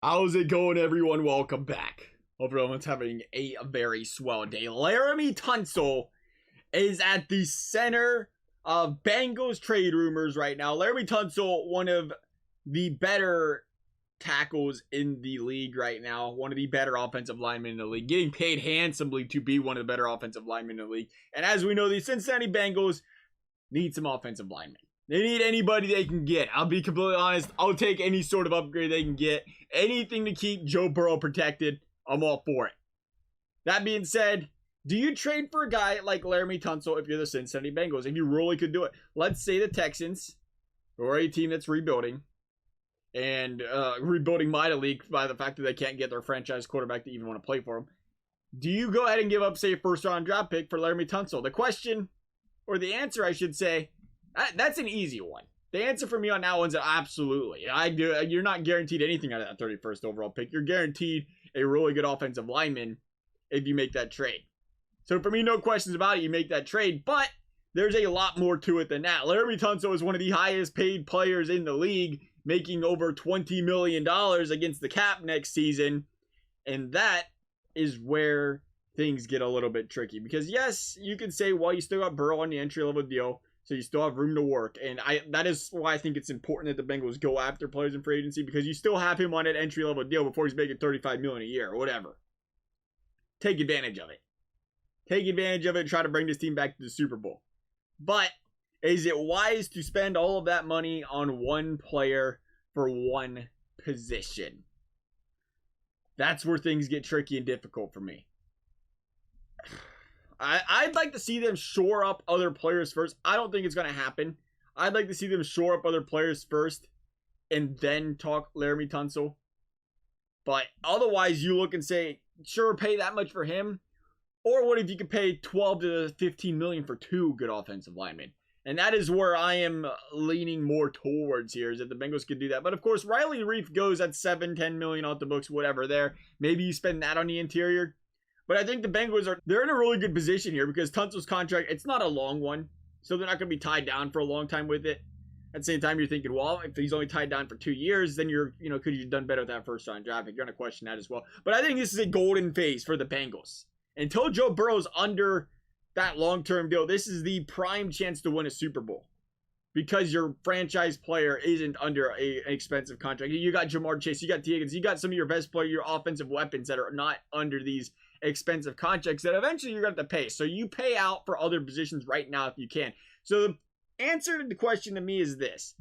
How's it going, everyone? Welcome back. Hope everyone's having a very swell day. Laremy Tunsil is at the center of Bengals trade rumors right now. Laremy Tunsil, one of the better tackles in the league right now, one of the better offensive linemen in the league, getting paid handsomely to be one of the better offensive linemen in the league. And as we know, the Cincinnati Bengals need some offensive linemen. They need anybody they can get. I'll be completely honest. I'll take any sort of upgrade they can get. Anything to keep Joe Burrow protected, I'm all for it. That being said, do you trade for a guy like Laremy Tunsil if you're the Cincinnati Bengals? If you really could do it. Let's say the Texans, who are a team that's rebuilding, and rebuilding mightily by the fact that they can't get their franchise quarterback to even want to play for them. Do you go ahead and give up, say, a first-round draft pick for Laremy Tunsil? The question, or the answer, I should say, that's an easy one. The answer for me on that one's absolutely. You're not guaranteed anything out of that 31st overall pick. You're guaranteed a really good offensive lineman if you make that trade. So for me, no questions about it. You make that trade, but there's a lot more to it than that. Laremy Tunsil is one of the highest paid players in the league, making over $20 million against the cap next season. And that is where things get a little bit tricky. Because yes, you can say, well, you still got Burrow on the entry-level deal, so you still have room to work. And that is why I think it's important that the Bengals go after players in free agency, because you still have him on an entry-level deal before he's making $35 million a year or whatever. Take advantage of it. Take advantage of it and try to bring this team back to the Super Bowl. But is it wise to spend all of that money on one player for one position? That's where things get tricky and difficult for me. I'd like to see them shore up other players first. I don't think it's going to happen. I'd like to see them shore up other players first and then talk Laremy Tunsil. But otherwise, you look and say, sure, pay that much for him. Or what if you could pay 12 to 15 million for two good offensive linemen? And that is where I am leaning more towards here, is that the Bengals could do that. But of course, Riley Reiff goes at 7-10 million off the books, whatever there. Maybe you spend that on the interior. But I think the Bengals they're in a really good position here because Tunsil's contract, it's not a long one. So they're not going to be tied down for a long time with it. At the same time, you're thinking, well, if he's only tied down for 2 years, then could you have done better with that first round draft? You're going to question that as well. But I think this is a golden phase for the Bengals. Until Joe Burrow's under that long-term deal, this is the prime chance to win a Super Bowl. Because your franchise player isn't under an expensive contract. You got Jamar Chase, you got T. Higgins, you got some of your best players, your offensive weapons that are not under these expensive contracts that eventually you're going to have to pay. So you pay out for other positions right now if you can. So the answer to the question to me is this.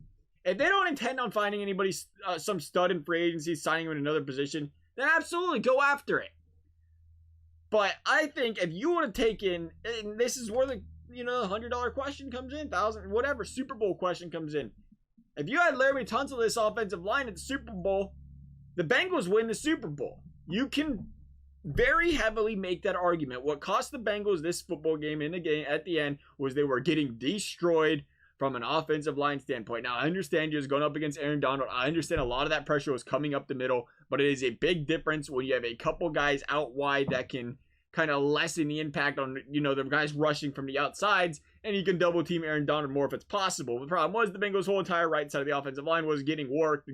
If they don't intend on finding anybody, some stud in free agency, signing him in another position, then absolutely go after it. But I think if you want to take in, and this is where the $100 question comes in, $1,000, whatever, Super Bowl question comes in. If you had Laremy Tunsil, this offensive line at the Super Bowl, the Bengals win the Super Bowl. You can very heavily make that argument. What cost the Bengals this football game at the end was they were getting destroyed from an offensive line standpoint. Now, I understand you're going up against Aaron Donald. I understand a lot of that pressure was coming up the middle, but it is a big difference when you have a couple guys out wide that can kind of lessen the impact on, the guys rushing from the outsides, and you can double team Aaron Donald more if it's possible. The problem was the Bengals' whole entire right side of the offensive line was getting worked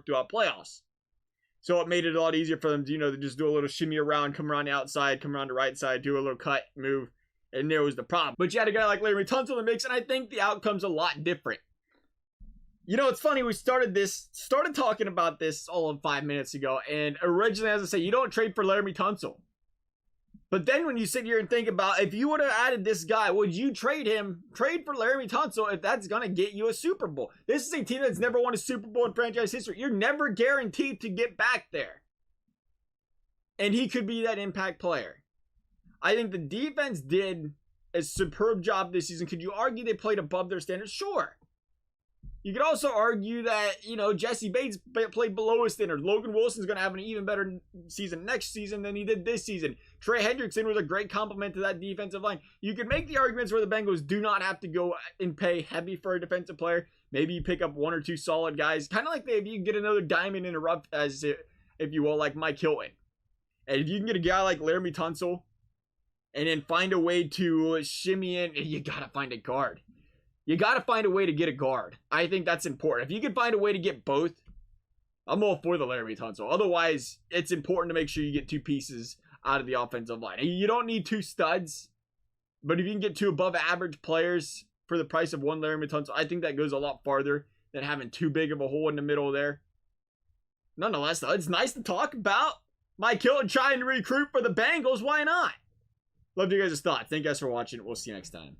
throughout playoffs. So it made it a lot easier for them to, to just do a little shimmy around, come around the outside, come around the right side, do a little cut, move, and there was the problem. But you had a guy like Laremy Tunsil in the mix, and I think the outcome's a lot different. It's funny, we started talking about this all of 5 minutes ago, and originally, as I say, you don't trade for Laremy Tunsil. But then when you sit here and think about, if you would have added this guy, would you trade for Laremy Tunsil if that's going to get you a Super Bowl? This is a team that's never won a Super Bowl in franchise history. You're never guaranteed to get back there. And he could be that impact player. I think the defense did a superb job this season. Could you argue they played above their standards? Sure. You could also argue that, Jesse Bates played below his standard. Logan Wilson's going to have an even better season next season than he did this season. Trey Hendrickson was a great compliment to that defensive line. You could make the arguments where the Bengals do not have to go and pay heavy for a defensive player. Maybe you pick up one or two solid guys. Kind of like if you get another diamond in the rough, if you will, like Mike Hilton. And if you can get a guy like Laremy Tunsil and then find a way to shimmy in, you got to find a guard. You got to find a way to get a guard. I think that's important. If you can find a way to get both, I'm all for the Laremy Tunsil. Otherwise, it's important to make sure you get 2 pieces out of the offensive line. You don't need 2 studs, but if you can get 2 above average players for the price of 1 Laremy Tunsil, I think that goes a lot farther than having too big of a hole in the middle there. Nonetheless, though, it's nice to talk about Mike Hilton trying to recruit for the Bengals. Why not? Love to hear your guys' thoughts. Thank you guys for watching. We'll see you next time.